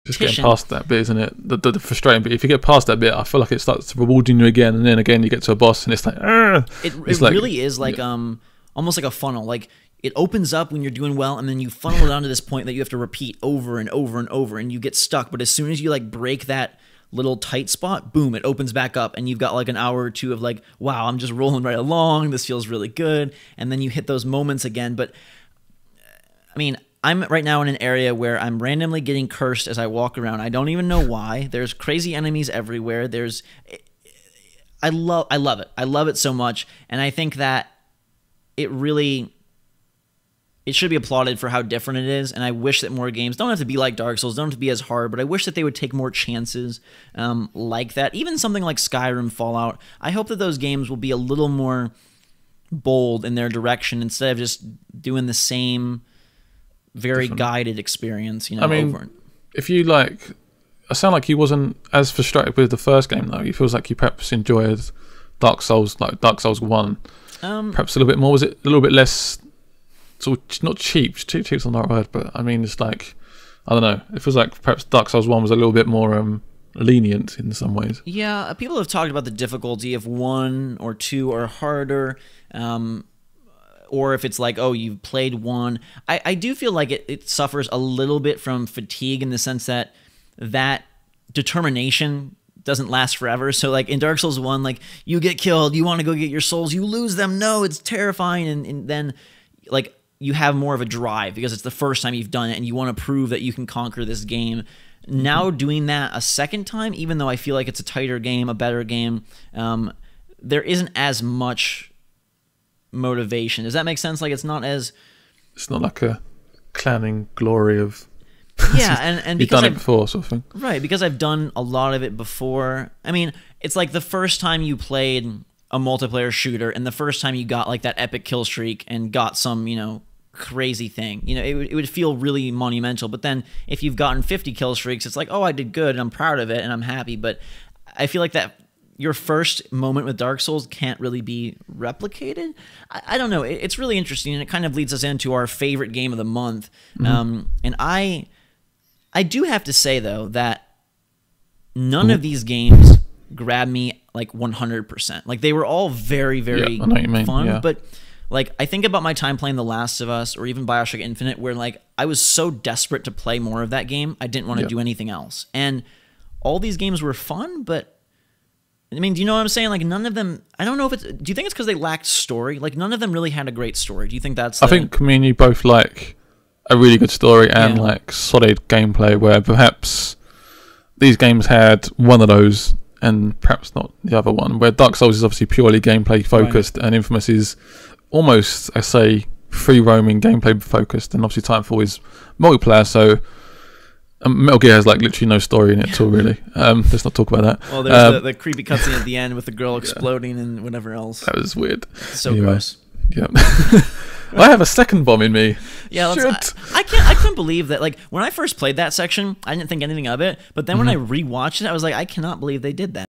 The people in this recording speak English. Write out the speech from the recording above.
Just getting past that bit, isn't it? The frustrating bit. If you get past that bit, I feel like it starts rewarding you again, and then again you get to a boss, and it's like, it like, really is like almost like a funnel. Like it opens up when you're doing well, and then you funnel it down to this point that you have to repeat over and over and over, and you get stuck. But as soon as you like break that little tight spot, boom, it opens back up, and you've got like an hour or two of like, wow, I'm just rolling right along. This feels really good, and then you hit those moments again. But I mean, I'm right now in an area where I'm randomly getting cursed as I walk around. I don't even know why. There's crazy enemies everywhere. I love it. I love it so much, and I think that it should be applauded for how different it is, and I wish that more games don't have to be like Dark Souls, don't have to be as hard, but I wish that they would take more chances like that. Even something like Skyrim, Fallout, I hope that those games will be a little more bold in their direction instead of just doing the same very guided experience, I mean, over. If you like, I sound like you wasn't as frustrated with the first game though. It feels like you perhaps enjoyed Dark Souls, like Dark Souls 1, perhaps a little bit more. Was it a little bit less, sort of, not cheap? Cheap's not the right word, but I mean, it's like, I don't know. It feels like perhaps Dark Souls 1 was a little bit more lenient in some ways. Yeah, people have talked about the difficulty of 1 or 2 are harder. Or if it's like, oh, you've played 1. I do feel like it suffers a little bit from fatigue in the sense that determination doesn't last forever. So like in Dark Souls 1, like you get killed, you want to go get your souls, you lose them. No, it's terrifying. And then like you have more of a drive because it's the first time you've done it and you want to prove that you can conquer this game. Now doing that a second time, even though I feel like it's a tighter game, a better game, there isn't as much motivation. Does that make sense? Like it's not like a crowning glory of and because you've done it before, sort of thing. Right, because I've done a lot of it before. I mean, it's like the first time you played a multiplayer shooter and the first time you got like that epic kill streak and got some, crazy thing. It would feel really monumental. But then if you've gotten 50 kill streaks, it's like, oh, I did good and I'm proud of it and I'm happy. But I feel like that your first moment with Dark Souls can't really be replicated. I don't know. It's really interesting, and it kind of leads us into our favorite game of the month. And I do have to say, though, that none of these games grabbed me like 100%. Like they were all very, very fun. But like I think about my time playing The Last of Us or even BioShock Infinite, where like I was so desperate to play more of that game, I didn't want to do anything else. And all these games were fun, but I mean, do you know what I'm saying? Like none of them, I don't know if it's, do you think it's because they lacked story? Like none of them really had a great story. Do you think that's I think me and you both like a really good story and like solid gameplay, where perhaps these games had one of those and perhaps not the other one, where Dark Souls is obviously purely gameplay focused and Infamous is almost, I say, free roaming gameplay focused, and obviously Titanfall is multiplayer, so Metal Gear has like literally no story in it at all, really. Let's not talk about that. Well, there's the creepy cutscene at the end with the girl exploding and whatever else. That was weird. So gross. Yeah. I have a second bomb in me. Yeah, I couldn't believe that. Like when I first played that section, I didn't think anything of it, but then when I rewatched it, I was like, I cannot believe they did that.